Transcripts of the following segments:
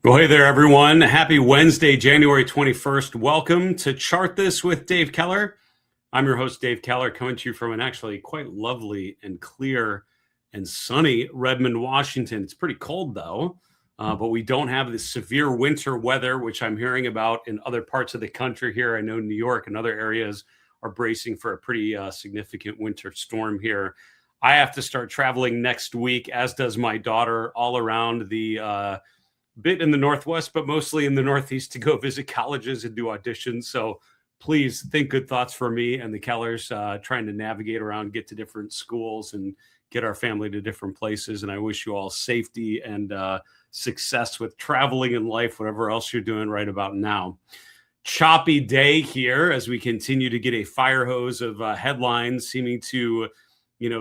Well, hey there, everyone. Happy Wednesday, January 21st. Welcome to Chart This with Dave Keller. I'm your host, Dave Keller, coming to you from an actually quite lovely and clear and sunny Redmond, Washington. It's pretty cold, though, but we don't have the severe winter weather, which I'm hearing about in other parts of the country here. I know New York and other areas are bracing for a pretty significant winter storm here. I have to start traveling next week, as does my daughter, all around the bit in the Northwest, but mostly in the Northeast to go visit colleges and do auditions. So please think good thoughts for me and the Kellers trying to navigate around, get to different schools and get our family to different places. And I wish you all safety and success with traveling in life, whatever else you're doing right about now. Choppy day here as we continue to get a fire hose of headlines seeming to,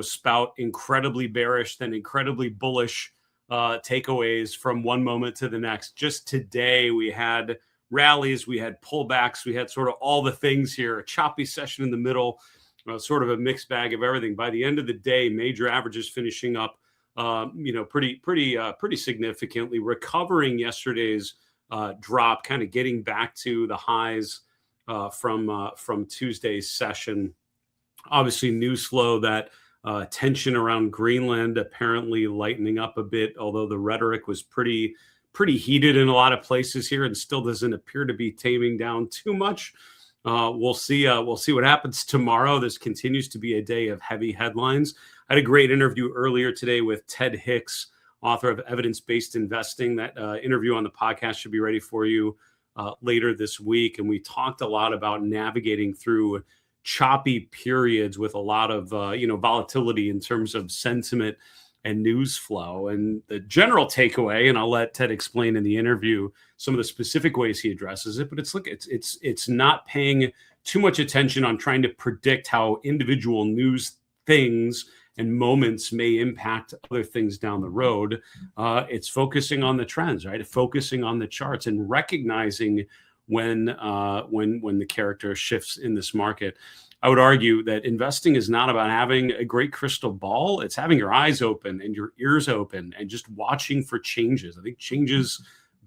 spout incredibly bearish, then incredibly bullish takeaways from one moment to the next. Just today, we had rallies, we had pullbacks, we had sort of all the things here, a choppy session in the middle, sort of a mixed bag of everything. By the end of the day, major averages finishing up, pretty significantly, recovering yesterday's drop, kind of getting back to the highs from Tuesday's session. Obviously, news flow that tension around Greenland apparently lightening up a bit, although the rhetoric was pretty heated in a lot of places here and still doesn't appear to be taming down too much. We'll see what happens tomorrow. This continues to be a day of heavy headlines. I had a great interview earlier today with Ted Hicks, author of Evidence-Based Investing. That interview on the podcast should be ready for you later this week. And we talked a lot about navigating through choppy periods with a lot of volatility in terms of sentiment and news flow. And the general takeaway, and I'll let Ted explain in the interview some of the specific ways he addresses it, but it's not paying too much attention on trying to predict how individual news things and moments may impact other things down the road. It's focusing on the trends, right? Focusing on the charts and recognizing when the character shifts in this market. I would argue that investing is not about having a great crystal ball. It's having your eyes open and your ears open and just watching for changes. I think changes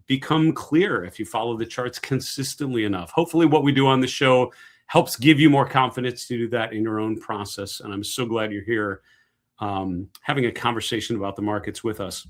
become clear if you follow the charts consistently enough. Hopefully what we do on the show helps give you more confidence to do that in your own process. And I'm so glad you're here having a conversation about the markets with us.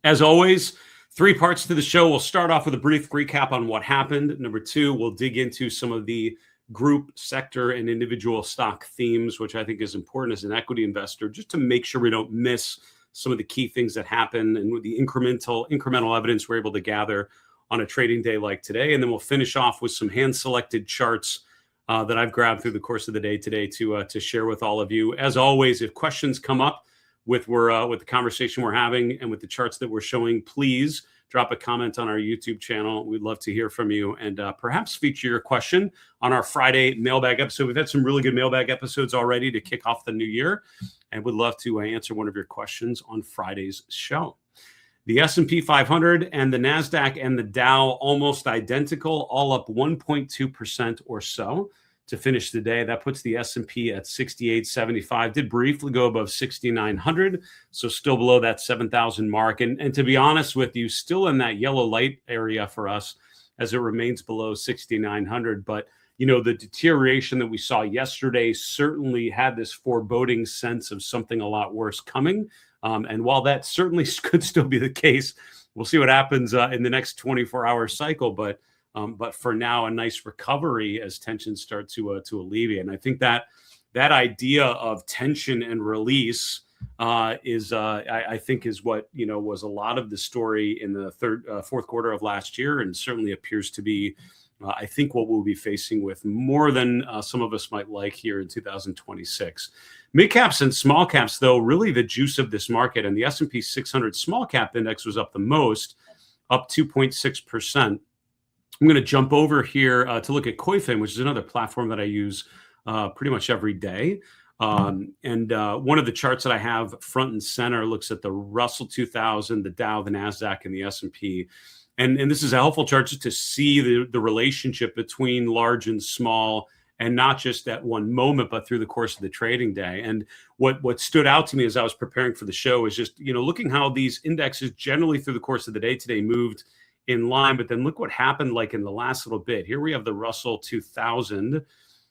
As always, 3 parts to the show. We'll start off with a brief recap on what happened. Number 2, we'll dig into some of the group, sector, and individual stock themes, which I think is important as an equity investor, just to make sure we don't miss some of the key things that happen and with the incremental evidence we're able to gather on a trading day like today. And then we'll finish off with some hand-selected charts that I've grabbed through the course of the day today to share with all of you. As always, if questions come up with the conversation we're having and with the charts that we're showing, please drop a comment on our YouTube channel. We'd love to hear from you and perhaps feature your question on our Friday mailbag episode. We've had some really good mailbag episodes already to kick off the new year, and would love to answer one of your questions on Friday's show. The S&P 500 and the NASDAQ and the Dow almost identical, all up 1.2% or so to finish the day. That puts the S&P at 6875. Did briefly go above 6,900, so still below that 7,000 mark. And to be honest with you, still in that yellow light area for us as it remains below 6,900. But, the deterioration that we saw yesterday certainly had this foreboding sense of something a lot worse coming. And while that certainly could still be the case, we'll see what happens in the next 24-hour cycle. But for now, a nice recovery as tensions start to alleviate. And I think that idea of tension and release is what was a lot of the story in the fourth quarter of last year, and certainly appears to be, I think, what we'll be facing with more than some of us might like here in 2026. Mid caps and small caps, though, really the juice of this market, and the S&P 600 small cap index was up the most, up 2.6%. I'm going to jump over here to look at Koifin, which is another platform that I use pretty much every day. And one of the charts that I have front and center looks at the Russell 2000, the Dow, the NASDAQ, and the S&P. And this is a helpful chart just to see the relationship between large and small, and not just at one moment, but through the course of the trading day. And what stood out to me as I was preparing for the show is just, looking how these indexes generally through the course of the day today moved in line. But then look what happened like in the last little bit. Here we have the Russell 2000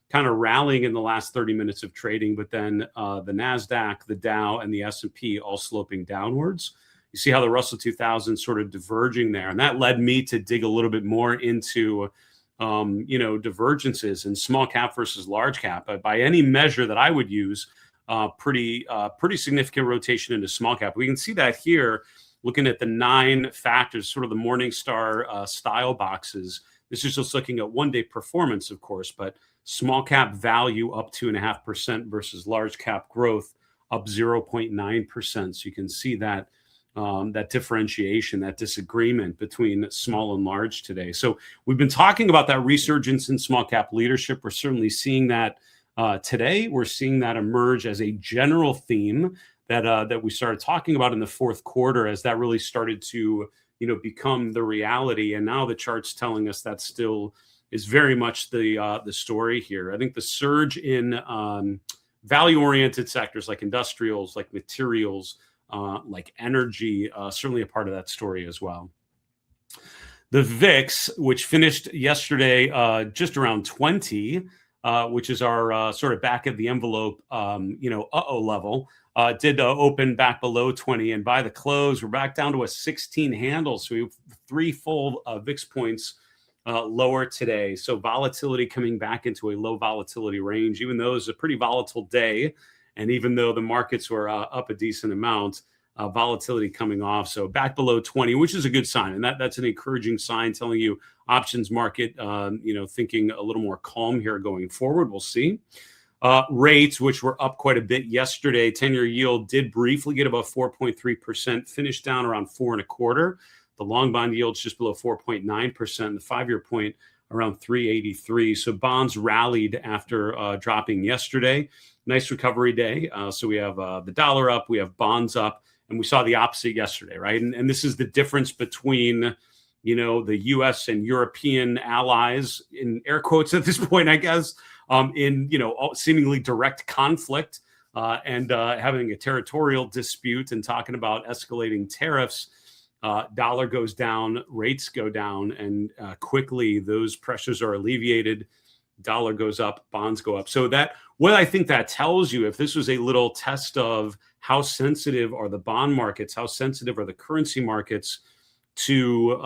kind of rallying in the last 30 minutes of trading, but then the NASDAQ, the Dow, and the S&P all sloping downwards. You see how the Russell 2000 sort of diverging there. And that led me to dig a little bit more into, divergences in small cap versus large cap. But by any measure that I would use, pretty significant rotation into small cap. We can see that here, looking at the 9 factors, sort of the Morningstar style boxes. This is just looking at one-day performance, of course, but small cap value up 2.5% versus large cap growth up 0.9%. So you can see that that differentiation, that disagreement between small and large today. So we've been talking about that resurgence in small cap leadership. We're certainly seeing that today. We're seeing that emerge as a general theme that we started talking about in the fourth quarter, as that really started to become the reality. And now the chart's telling us that still is very much the story here. I think the surge in value-oriented sectors like industrials, like materials, like energy, certainly a part of that story as well. The VIX, which finished yesterday just around 20, which is our sort of back of the envelope, level, did open back below 20. And by the close, we're back down to a 16 handle. So we have 3 full VIX points lower today. So volatility coming back into a low volatility range, even though it was a pretty volatile day. And even though the markets were up a decent amount, volatility coming off. So back below 20, which is a good sign. And that's an encouraging sign telling you options market, thinking a little more calm here going forward. We'll see. Rates, which were up quite a bit yesterday, 10-year yield did briefly get above 4.3%, finished down around 4.25%. The long bond yield's just below 4.9%. The 5-year point around 3.83. So bonds rallied after dropping yesterday. Nice recovery day. So we have the dollar up, we have bonds up, and we saw the opposite yesterday, right? And this is the difference between, the U.S. and European allies, in air quotes at this point, I guess, in, seemingly direct conflict and having a territorial dispute and talking about escalating tariffs. Dollar goes down, rates go down, and quickly those pressures are alleviated. Dollar goes up, bonds go up. So what I think that tells you, if this was a little test of how sensitive are the bond markets, how sensitive are the currency markets to,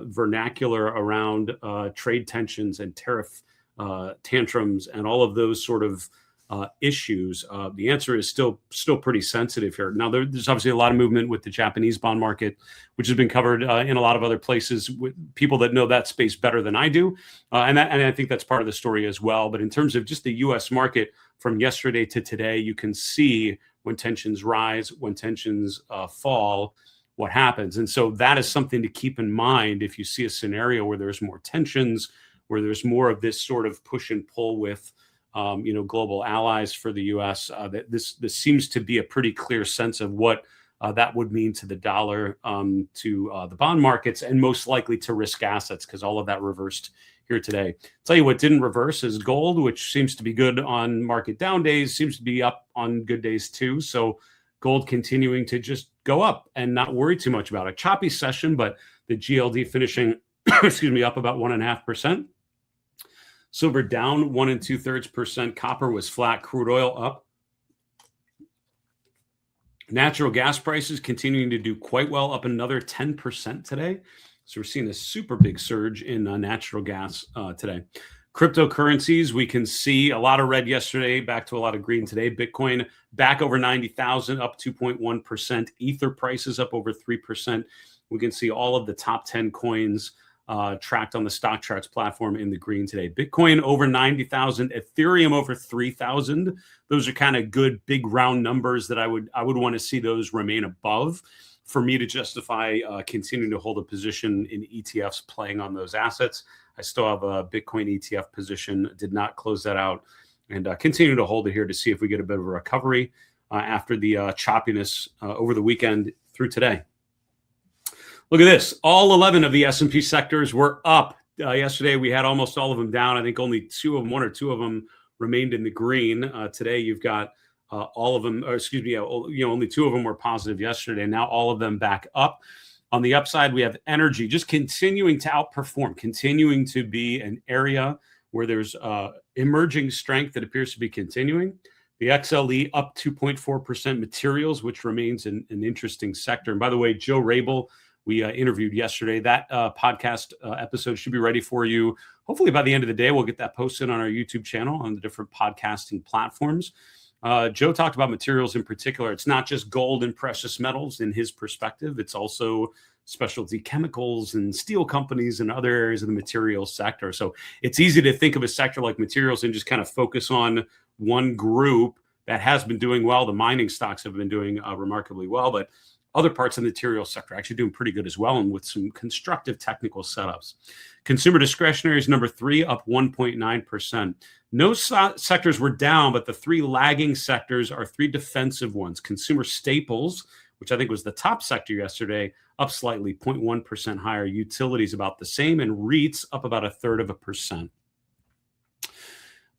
vernacular around trade tensions and tariff tantrums and all of those sort of issues, the answer is still pretty sensitive here. Now, there's obviously a lot of movement with the Japanese bond market, which has been covered in a lot of other places with people that know that space better than I do. And I think that's part of the story as well. But in terms of just the U.S. market from yesterday to today, you can see when tensions rise, when tensions fall, what happens. And so that is something to keep in mind if you see a scenario where there's more tensions, where there's more of this sort of push and pull with global allies for the U.S. That this seems to be a pretty clear sense of what that would mean to the dollar, to the bond markets, and most likely to risk assets, because all of that reversed here today. Tell you what didn't reverse is gold, which seems to be good on market down days, seems to be up on good days too. So gold continuing to just go up and not worry too much about it. Choppy session, but the GLD finishing, up about 1.5%. Silver down 1 2/3%. Copper was flat. Crude oil up. Natural gas prices continuing to do quite well, up another 10% today. So we're seeing a super big surge in natural gas today. Cryptocurrencies, we can see a lot of red yesterday, back to a lot of green today. Bitcoin back over 90,000, up 2.1%. Ether prices up over 3%. We can see all of the top 10 coins tracked on the stock charts platform in the green today. Bitcoin over 90,000, Ethereum over 3,000. Those are kind of good big round numbers that I would want to see those remain above for me to justify continuing to hold a position in ETFs playing on those assets. I still have a Bitcoin ETF position, did not close that out, and continue to hold it here to see if we get a bit of a recovery after the choppiness over the weekend through today. Look at this. All 11 of the S&P sectors were up. Yesterday, we had almost all of them down. I think only one or two of them remained in the green. Today, you've got all of them, only two of them were positive yesterday. Now all of them back up. On the upside, we have energy just continuing to outperform, continuing to be an area where there's emerging strength that appears to be continuing. The XLE up 2.4%, materials, which remains an interesting sector. And by the way, Joe Rabel, we interviewed yesterday. That podcast episode should be ready for you. Hopefully by the end of the day, we'll get that posted on our YouTube channel on the different podcasting platforms. Joe talked about materials in particular. It's not just gold and precious metals in his perspective. It's also specialty chemicals and steel companies and other areas of the materials sector. So it's easy to think of a sector like materials and just kind of focus on one group that has been doing well. The mining stocks have been doing remarkably well, but other parts of the materials sector are actually doing pretty good as well, and with some constructive technical setups. Consumer discretionary is number 3, up 1.9%. No sectors were down, but the 3 lagging sectors are 3 defensive ones. Consumer staples, which I think was the top sector yesterday, up slightly, 0.1% higher. Utilities about the same, and REITs up about 1/3%.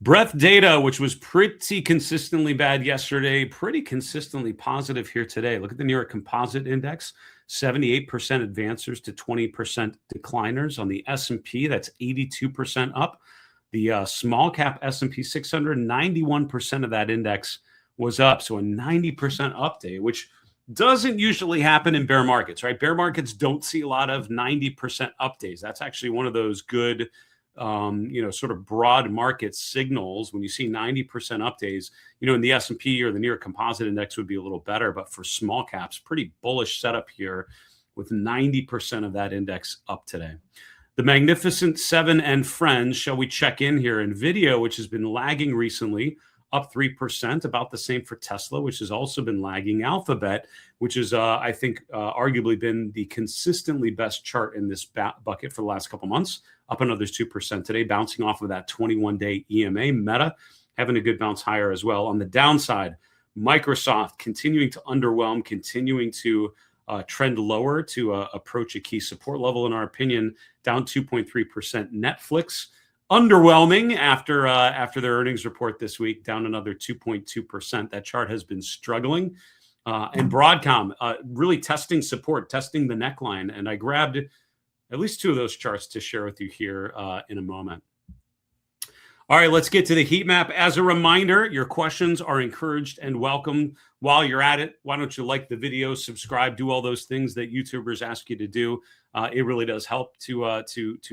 Breadth data, which was pretty consistently bad yesterday, pretty consistently positive here today. Look at the New York Composite Index, 78% advancers to 20% decliners. On the S&P, that's 82% up. The small cap S&P 600, 91% of that index was up. So a 90% up day, which doesn't usually happen in bear markets, right? Bear markets don't see a lot of 90% up days. That's actually one of those good, sort of broad market signals. When you see 90% up days, in the S&P or the New York Composite Index would be a little better, but for small caps, pretty bullish setup here with 90% of that index up today. The Magnificent Seven and friends, shall we check in here? NVIDIA, which has been lagging recently, up 3%, about the same for Tesla, which has also been lagging. Alphabet, which is, I think, arguably been the consistently best chart in this bucket for the last couple months, up another 2% today, bouncing off of that 21-day EMA. Meta having a good bounce higher as well. On the downside, Microsoft continuing to underwhelm, continuing to trend lower to approach a key support level, in our opinion, down 2.3%. Netflix, underwhelming after their earnings report this week, down another 2.2%. That chart has been struggling. And Broadcom really testing support, testing the neckline. And I grabbed at least 2 of those charts to share with you here in a moment. All right, let's get to the heat map. As a reminder, your questions are encouraged and welcome. While you're at it, why don't you like the video, subscribe, do all those things that YouTubers ask you to do. It really does help to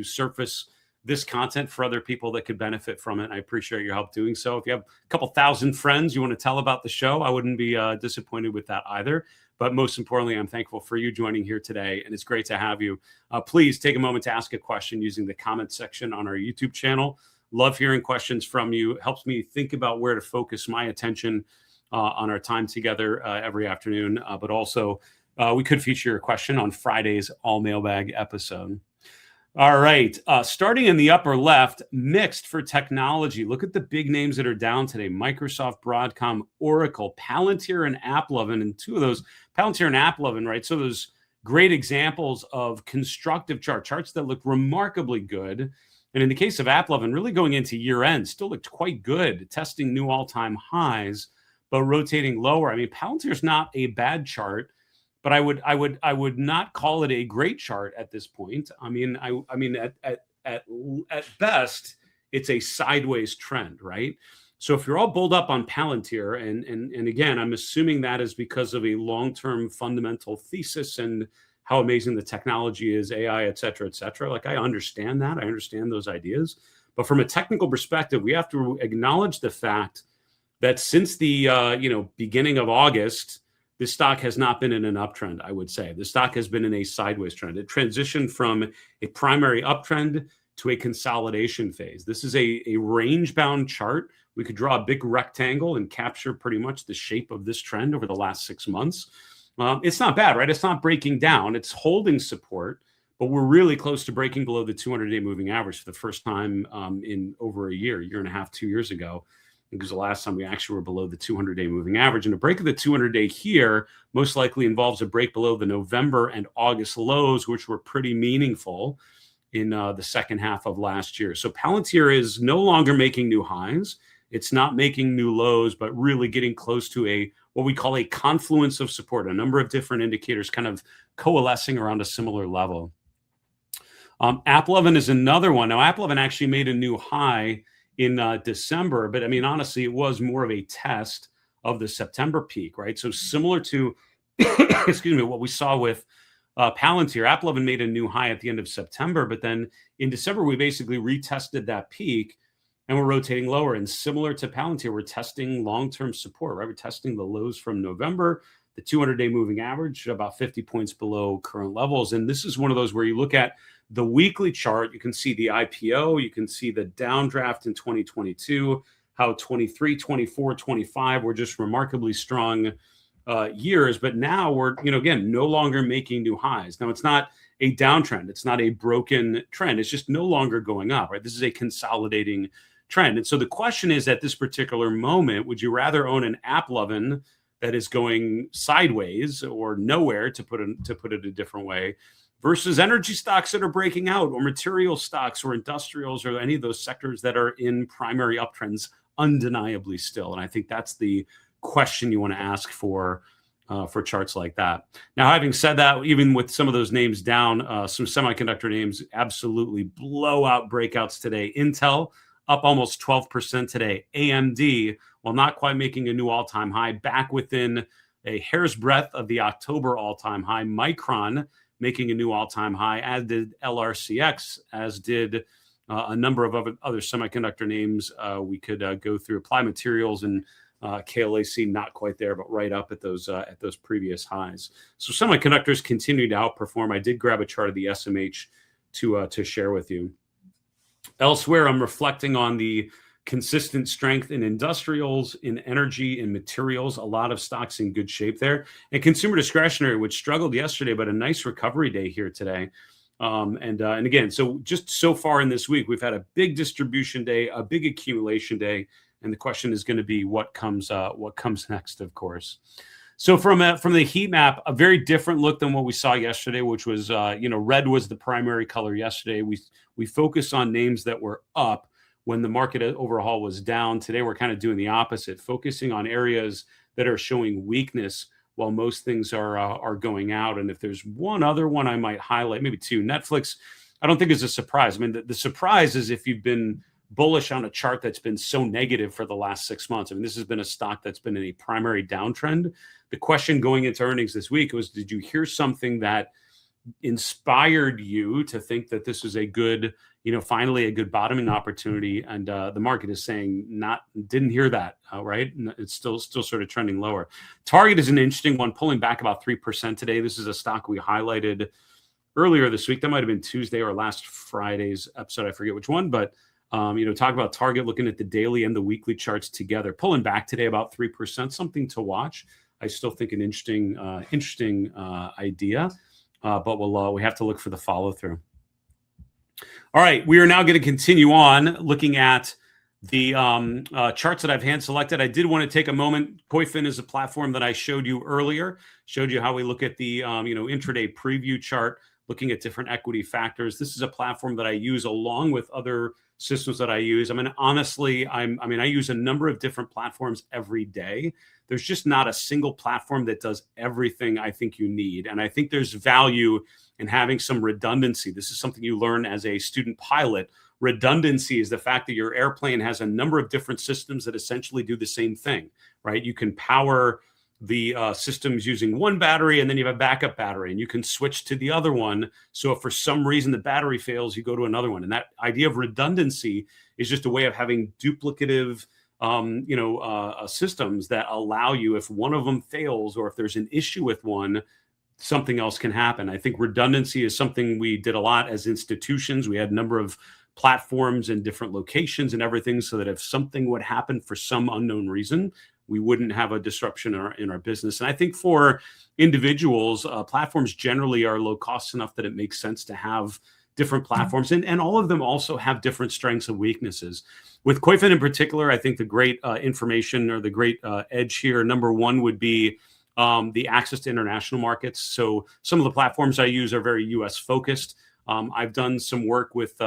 surface this content for other people that could benefit from it. I appreciate your help doing so. If you have a couple thousand friends you want to tell about the show, I wouldn't be disappointed with that either. But most importantly, I'm thankful for you joining here today, and it's great to have you. Please take a moment to ask a question using the comment section on our YouTube channel. Love hearing questions from you. Helps me think about where to focus my attention on our time together every afternoon. But also, we could feature your question on Friday's All Mailbag episode. All right. Starting in the upper left, mixed for technology. Look at the big names that are down today. Microsoft, Broadcom, Oracle, Palantir, and AppLovin. And 2 of those, Palantir and AppLovin, right? So those great examples of constructive charts that look remarkably good. And in the case of AppLovin, really going into year end, still looked quite good, testing new all-time highs, but rotating lower. I mean, Palantir's not a bad chart, but I would not call it a great chart at this point. I mean, at best, it's a sideways trend, right? So if you're all bulled up on Palantir, and again, I'm assuming that is because of a long-term fundamental thesis and how amazing the technology is, AI, et cetera, et cetera. Like, I understand that. I understand those ideas. But from a technical perspective, we have to acknowledge the fact that since the beginning of August, this stock has not been in an uptrend, I would say. The stock has been in a sideways trend. It transitioned from a primary uptrend to a consolidation phase. This is a range-bound chart. We could draw a big rectangle and capture pretty much the shape of this trend over the last 6 months. It's not bad, right? It's not breaking down. It's holding support, but we're really close to breaking below the 200-day moving average for the first time in over a year and a half, 2 years ago. Because the last time we actually were below the 200-day moving average. And a break of the 200-day here most likely involves a break below the November and August lows, which were pretty meaningful in the second half of last year. So Palantir is no longer making new highs. It's not making new lows, but really getting close to what we call a confluence of support, a number of different indicators kind of coalescing around a similar level. App 11 is another one. Now, App 11 actually made a new high in December, but I mean, honestly, it was more of a test of the September peak, right? So similar to, excuse me, what we saw with Palantir. App 11 made a new high at the end of September, but then in December, we basically retested that peak and we're rotating lower. And similar to Palantir, we're testing long-term support, right? We're testing the lows from November, the 200-day moving average, about 50 points below current levels. And this is one of those where you look at the weekly chart, you can see the IPO, you can see the downdraft in 2022, how 23, 24, 25 were just remarkably strong years. But now we're, again, no longer making new highs. Now, it's not a downtrend. It's not a broken trend. It's just no longer going up, right? This is a consolidating trend. And so the question is, at this particular moment, would you rather own an App 11 that is going sideways or nowhere, to put it a different way, versus energy stocks that are breaking out, or material stocks, or industrials, or any of those sectors that are in primary uptrends undeniably still? And I think that's the question you want to ask for charts like that. Now, having said that, even with some of those names down, some semiconductor names absolutely blowout breakouts today. Intel up almost 12% today. AMD, while not quite making a new all-time high, back within a hair's breadth of the October all-time high. Micron making a new all-time high, as did LRCX, as did a number of other semiconductor names we could go through. Applied Materials and KLAC not quite there, but right up at those previous highs. So semiconductors continue to outperform. I did grab a chart of the SMH to share with you. Elsewhere, I'm reflecting on the consistent strength in industrials, in energy, in materials. A lot of stocks in good shape there. And consumer discretionary, which struggled yesterday, but a nice recovery day here today. And again, so just so far in this week, we've had a big distribution day, a big accumulation day. And the question is going to be what comes next, of course. So from the heat map, a very different look than what we saw yesterday, which was red was the primary color yesterday. We focused on names that were up when the market overall was down. Today we're kind of doing the opposite, focusing on areas that are showing weakness while most things are going out. And if there's one other one I might highlight, maybe two. Netflix, I don't think is a surprise. I mean, the surprise is if you've been bullish on a chart that's been so negative for the last 6 months. I mean, this has been a stock that's been in a primary downtrend. The question going into earnings this week was, did you hear something that inspired you to think that this is a good, finally a good bottoming opportunity? And the market is saying didn't hear that, right? It's still sort of trending lower. Target is an interesting one, pulling back about 3% today. This is a stock we highlighted earlier this week. That might have been Tuesday or last Friday's episode. I forget which one, but talk about Target, looking at the daily and the weekly charts together, pulling back today about 3%, something to watch. I still think an interesting idea, but we have to look for the follow through. All right, we are now going to continue on looking at the charts that I've hand selected. I did want to take a moment. Koyfin is a platform that I showed you earlier, showed you how we look at the intraday preview chart, looking at different equity factors. This is a platform that I use along with other systems that I use. I mean, honestly, I use a number of different platforms every day. There's just not a single platform that does everything I think you need. And I think there's value in having some redundancy. This is something you learn as a student pilot. Redundancy is the fact that your airplane has a number of different systems that essentially do the same thing, right? You can power the systems using one battery, and then you have a backup battery, and you can switch to the other one. So if for some reason the battery fails, you go to another one. And that idea of redundancy is just a way of having duplicative systems that allow you, if one of them fails or if there's an issue with one, something else can happen. I think redundancy is something we did a lot as institutions. We had a number of platforms in different locations and everything, so that if something would happen for some unknown reason, we wouldn't have a disruption in our business. And I think for individuals, platforms generally are low cost enough that it makes sense to have different platforms. And all of them also have different strengths and weaknesses. With Koyfin in particular, I think the great information or the great edge here, number one would be the access to international markets. So some of the platforms I use are very US focused. I've done some work with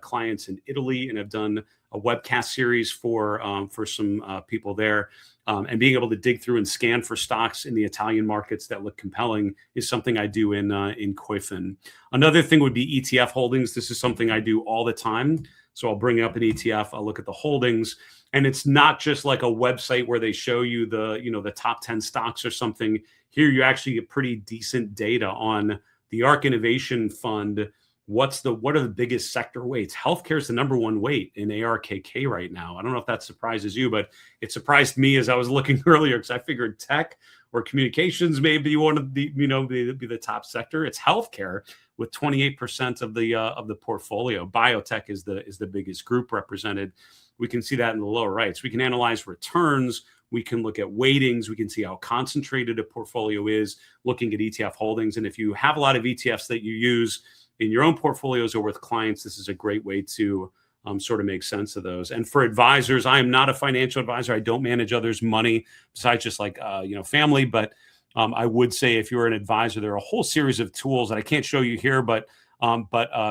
clients in Italy, and I've done a webcast series for some people there. And being able to dig through and scan for stocks in the Italian markets that look compelling is something I do in Koifin. Another thing would be ETF holdings. This is something I do all the time. So I'll bring up an ETF, I'll look at the holdings, and it's not just like a website where they show you the top 10 stocks or something. Here you actually get pretty decent data on the ARK Innovation Fund. What are the biggest sector weights? Healthcare is the number one weight in ARKK right now. I don't know if that surprises you, but it surprised me as I was looking earlier, because I figured tech or communications may be one of the be the top sector. It's healthcare with 28% of the portfolio. Biotech is the biggest group represented. We can see that in the lower right. So we can analyze returns. We can look at weightings. We can see how concentrated a portfolio is, looking at ETF holdings. And if you have a lot of ETFs that you use in your own portfolios or with clients, this is a great way to sort of make sense of those. And for advisors, I am not a financial advisor. I don't manage others' money besides just like family. But I would say if you're an advisor, there are a whole series of tools that I can't show you here, but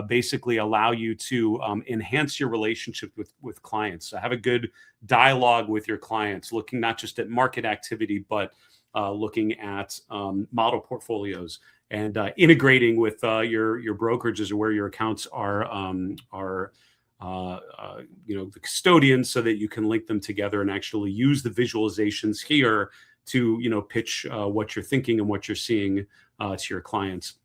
basically allow you to enhance your relationship with clients. So have a good dialogue with your clients, looking not just at market activity, but looking at model portfolios and integrating with your brokerages or where your accounts are the custodians, so that you can link them together and actually use the visualizations here to pitch what you're thinking and what you're seeing to your clients.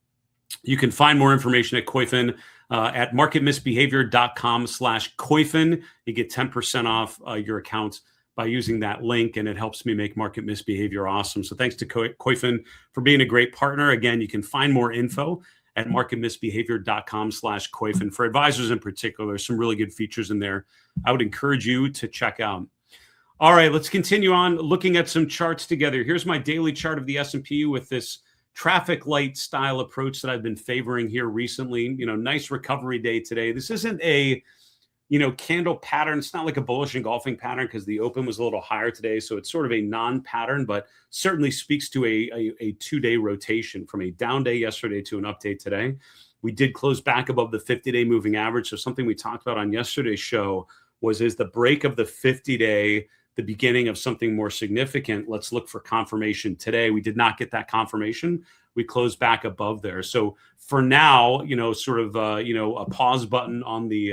You can find more information at Koifin at marketmisbehavior.com/Koifin. You get 10% off your account by using that link, and it helps me make Market Misbehavior awesome. So thanks to Koifin for being a great partner. Again, you can find more info at marketmisbehavior.com/Koifin. For advisors in particular, there's some really good features in there I would encourage you to check out. All right, let's continue on looking at some charts together. Here's my daily chart of the S&P with this traffic light style approach that I've been favoring here recently. Nice recovery day today. This isn't a candle pattern. It's not like a bullish engulfing pattern because the open was a little higher today. So it's sort of a non-pattern, but certainly speaks to a 2-day rotation from a down day yesterday to an update today. We did close back above the 50-day moving average. So something we talked about on yesterday's show is the break of the 50-day the beginning of something more significant? Let's look for confirmation today. We did not get that confirmation. We closed back above there. So for now, sort of a pause button on the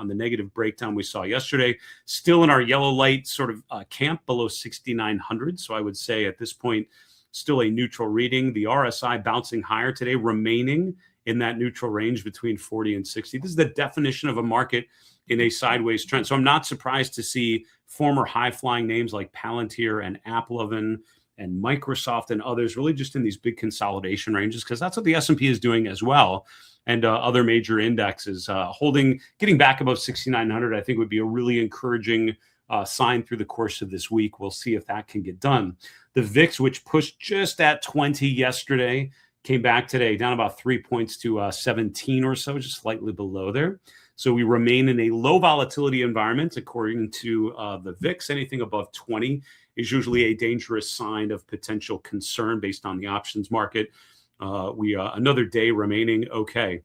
negative breakdown we saw yesterday. Still in our yellow light sort of camp below 6,900. So I would say at this point, still a neutral reading. The RSI bouncing higher today, remaining in that neutral range between 40 and 60. This is the definition of a market in a sideways trend. So I'm not surprised to see former high-flying names like Palantir and AppLovin and Microsoft and others really just in these big consolidation ranges, because that's what the S&P is doing as well. And other major indexes getting back above 6,900, I think would be a really encouraging sign through the course of this week. We'll see if that can get done. The VIX, which pushed just at 20 yesterday, came back today down about 3 points to 17 or so, just slightly below there. So we remain in a low volatility environment, according to the VIX. Anything above 20 is usually a dangerous sign of potential concern based on the options market. Another day remaining okay.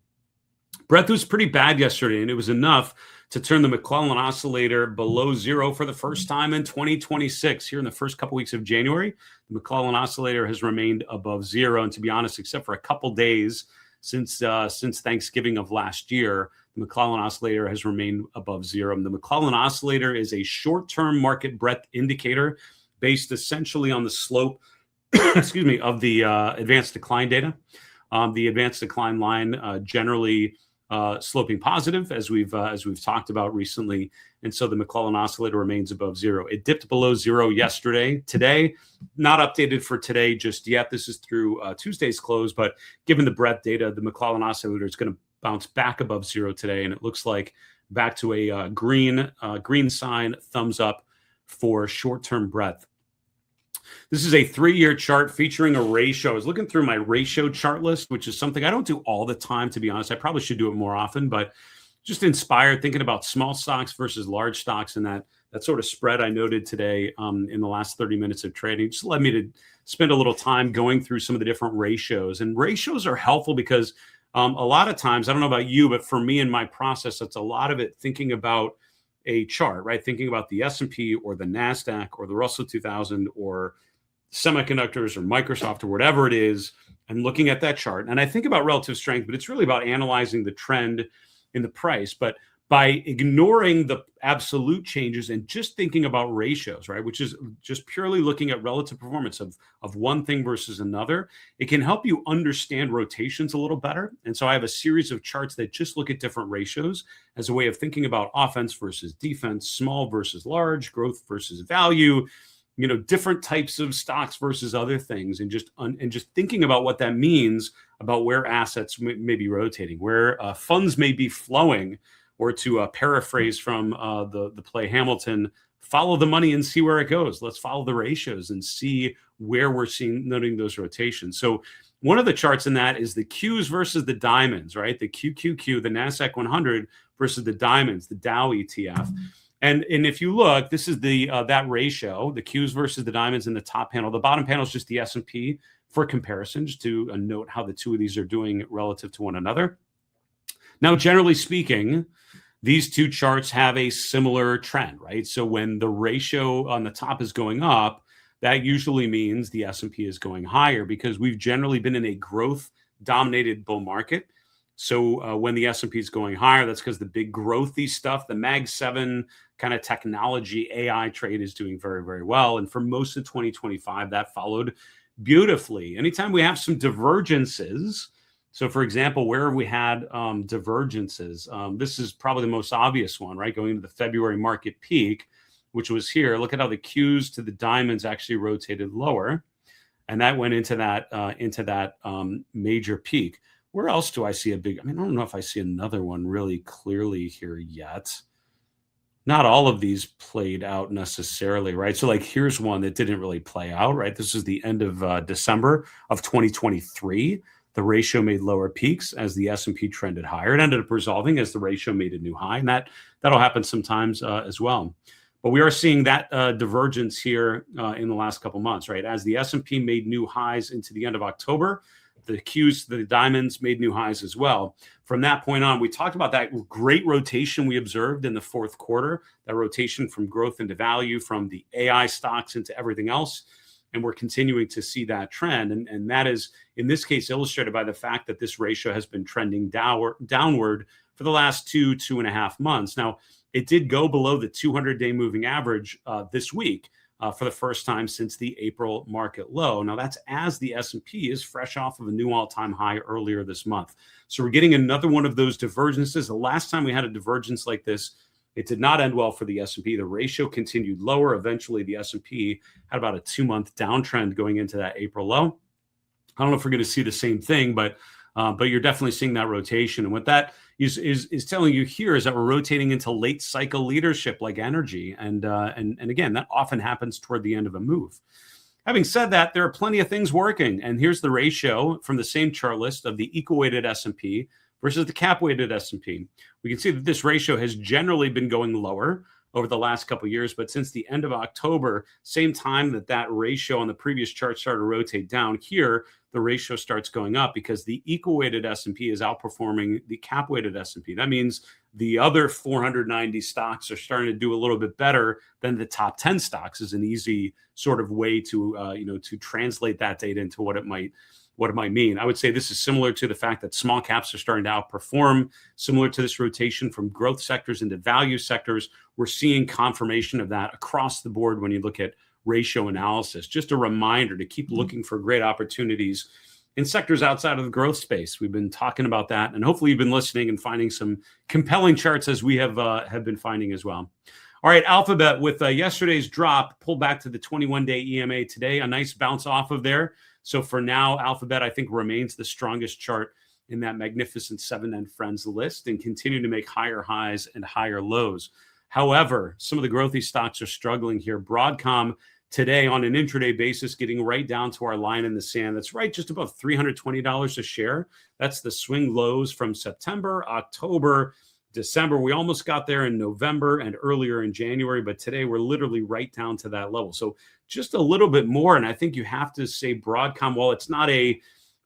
Breadth was pretty bad yesterday, and it was enough to turn the McClellan oscillator below zero for the first time in 2026. Here in the first couple weeks of January, the McClellan oscillator has remained above zero. And to be honest, except for a couple days since Thanksgiving of last year, the McClellan oscillator has remained above zero. And the McClellan oscillator is a short-term market breadth indicator based essentially on the slope, of the advanced decline data. The advanced decline line generally sloping positive, as we've talked about recently, and so the McClellan oscillator remains above zero. It dipped below zero yesterday. Today, not updated for today just yet. This is through Tuesday's close, but given the breadth data, the McClellan oscillator is going to bounce back above zero today, and it looks like back to a green sign, thumbs up for short-term breadth. This is a 3-year chart featuring a ratio. I was looking through my ratio chart list, which is something I don't do all the time, to be honest. I probably should do it more often, but just inspired thinking about small stocks versus large stocks, and that sort of spread I noted today in the last 30 minutes of trading just led me to spend a little time going through some of the different ratios. And ratios are helpful because A lot of times, I don't know about you, but for me in my process, it's a lot of it thinking about a chart, right? Thinking about the S&P or the NASDAQ or the Russell 2000 or semiconductors or Microsoft or whatever it is, and looking at that chart. And I think about relative strength, but it's really about analyzing the trend in the price. But by ignoring the absolute changes and just thinking about ratios, right, which is just purely looking at relative performance of one thing versus another, it can help you understand rotations a little better. And so I have a series of charts that just look at different ratios as a way of thinking about offense versus defense, small versus large, growth versus value, different types of stocks versus other things, and just thinking about what that means about where assets may be rotating, where funds may be flowing, or to paraphrase from the play Hamilton, follow the money and see where it goes. Let's follow the ratios and see where we're noting those rotations. So one of the charts in that is the Qs versus the diamonds, right? The QQQ, the NASDAQ 100 versus the diamonds, the Dow ETF. And if you look, this is the that ratio, the Qs versus the diamonds in the top panel. The bottom panel is just the S&P for comparison, just to note how the two of these are doing relative to one another. Now, generally speaking, these two charts have a similar trend, right? So when the ratio on the top is going up, that usually means the S&P is going higher, because we've generally been in a growth-dominated bull market. So when the S&P is going higher, that's because the big growthy stuff, the Mag 7 kind of technology AI trade is doing very, very well. And for most of 2025, that followed beautifully. Anytime we have some divergences, so for example, where have we had divergences? This is probably the most obvious one, right? Going into the February market peak, which was here. Look at how the Qs to the diamonds actually rotated lower. And that went into that major peak. Where else do I see a big? I don't know if I see another one really clearly here yet. Not all of these played out necessarily, right? So like here's one that didn't really play out, right? This is the end of December of 2023. The ratio made lower peaks as the S&P trended higher. It ended up resolving as the ratio made a new high, and that'll happen sometimes as well. But we are seeing that divergence here in the last couple months, right? As the S&P made new highs into the end of October, the Qs, the diamonds made new highs as well. From that point on, we talked about that great rotation we observed in the fourth quarter, that rotation from growth into value, from the AI stocks into everything else. And we're continuing to see that trend. And that is, in this case, illustrated by the fact that this ratio has been trending downward for the last 2.5 months. Now, it did go below the 200-day moving average this week. For the first time since the April market low. Now that's as the S&P is fresh off of a new all-time high earlier this month. So we're getting another one of those divergences. The last time we had a divergence like this, it did not end well for the S&P. The ratio continued lower. Eventually, the S&P had about a 2-month downtrend going into that April low. I don't know if we're going to see the same thing, but you're definitely seeing that rotation. And what that is telling you here is that we're rotating into late cycle leadership like energy. And again, that often happens toward the end of a move. Having said that, there are plenty of things working. And here's the ratio from the same chart list of the equal weighted S&P versus the cap weighted S&P. We can see that this ratio has generally been going lower over the last couple of years, but since the end of October, same time that ratio on the previous chart started to rotate down, here the ratio starts going up because the equal weighted S&P is outperforming the cap weighted S&P. That means the other 490 stocks are starting to do a little bit better than the top 10 stocks. Is an easy sort of way to to translate that data into what it might mean. I would say this is similar to the fact that small caps are starting to outperform, similar to this rotation from growth sectors into value sectors. We're seeing confirmation of that across the board when you look at ratio analysis. Just a reminder to keep looking for great opportunities in sectors outside of the growth space. We've been talking about that, and hopefully you've been listening and finding some compelling charts as we have been finding as well. All right, Alphabet with yesterday's drop pulled back to the 21-day EMA today. A nice bounce off of there. So for now, Alphabet, I think, remains the strongest chart in that magnificent 7 and Friends list and continue to make higher highs and higher lows. However, some of the growthy stocks are struggling here. Broadcom today on an intraday basis, getting right down to our line in the sand. That's right, just above $320 a share. That's the swing lows from September, October, December. We almost got there in November and earlier in January, but today we're literally right down to that level. So just a little bit more. And I think you have to say Broadcom, while it's not a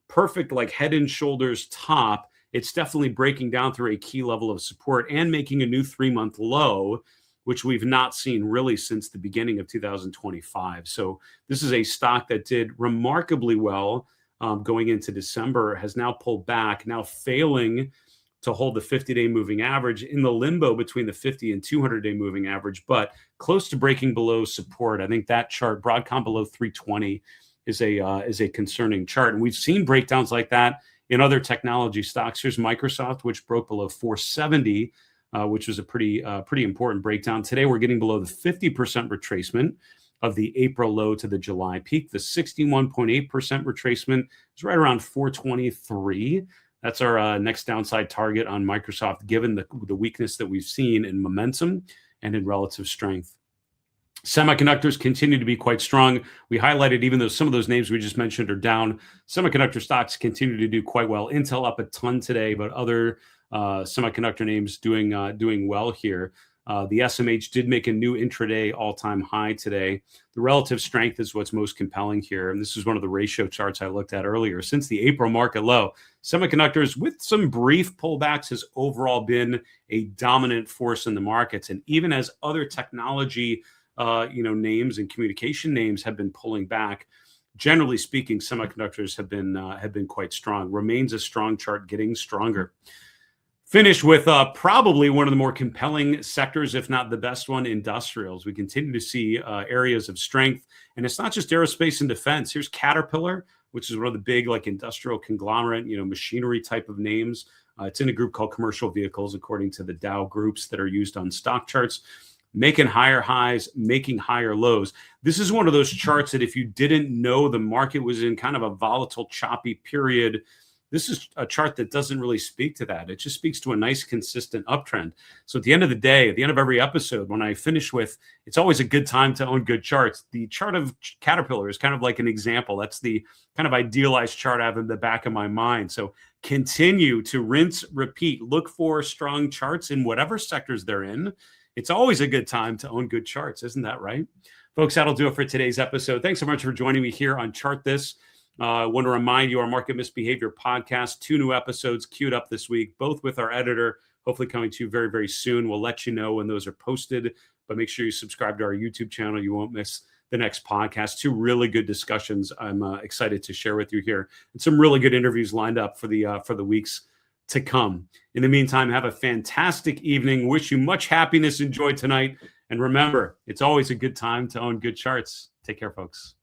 perfect like head and shoulders top, it's definitely breaking down through a key level of support and making a new 3-month low, which we've not seen really since the beginning of 2025. So this is a stock that did remarkably well going into December, has now pulled back, now failing to hold the 50-day moving average, in the limbo between the 50 and 200-day moving average, but close to breaking below support. I think that chart, Broadcom below 320, is a concerning chart. And we've seen breakdowns like that in other technology stocks. Here's Microsoft, which broke below 470, which was a pretty important breakdown. Today, we're getting below the 50% retracement of the April low to the July peak. The 61.8% retracement is right around 423. That's our next downside target on Microsoft, given the weakness that we've seen in momentum and in relative strength. Semiconductors continue to be quite strong. We highlighted, even though some of those names we just mentioned are down, semiconductor stocks continue to do quite well. Intel up a ton today, but other semiconductor names doing well here. The SMH did make a new intraday all-time high today. The relative strength is what's most compelling here. And this is one of the ratio charts I looked at earlier. Since the April market low, semiconductors, with some brief pullbacks, has overall been a dominant force in the markets. And even as other technology names and communication names have been pulling back, generally speaking, semiconductors have been quite strong. Remains a strong chart, getting stronger. Finish with probably one of the more compelling sectors, if not the best one, industrials. We continue to see areas of strength, and it's not just aerospace and defense. Here's Caterpillar, which is one of the big industrial conglomerate, machinery type of names. It's in a group called commercial vehicles, according to the Dow groups that are used on stock charts, making higher highs, making higher lows. This is one of those charts that if you didn't know the market was in kind of a volatile, choppy period, this is a chart that doesn't really speak to that. It just speaks to a nice, consistent uptrend. So at the end of the day, at the end of every episode, when I finish with, it's always a good time to own good charts, the chart of Caterpillar is kind of like an example. That's the kind of idealized chart I have in the back of my mind. So continue to rinse, repeat, look for strong charts in whatever sectors they're in. It's always a good time to own good charts. Isn't that right? Folks, that'll do it for today's episode. Thanks so much for joining me here on Chart This. I want to remind you, our Market Misbehavior podcast, 2 new episodes queued up this week, both with our editor, hopefully coming to you very, very soon. We'll let you know when those are posted, but make sure you subscribe to our YouTube channel. You won't miss the next podcast. 2 really good discussions I'm excited to share with you here, and some really good interviews lined up for the weeks to come. In the meantime, have a fantastic evening. Wish you much happiness and joy tonight. And remember, it's always a good time to own good charts. Take care, folks.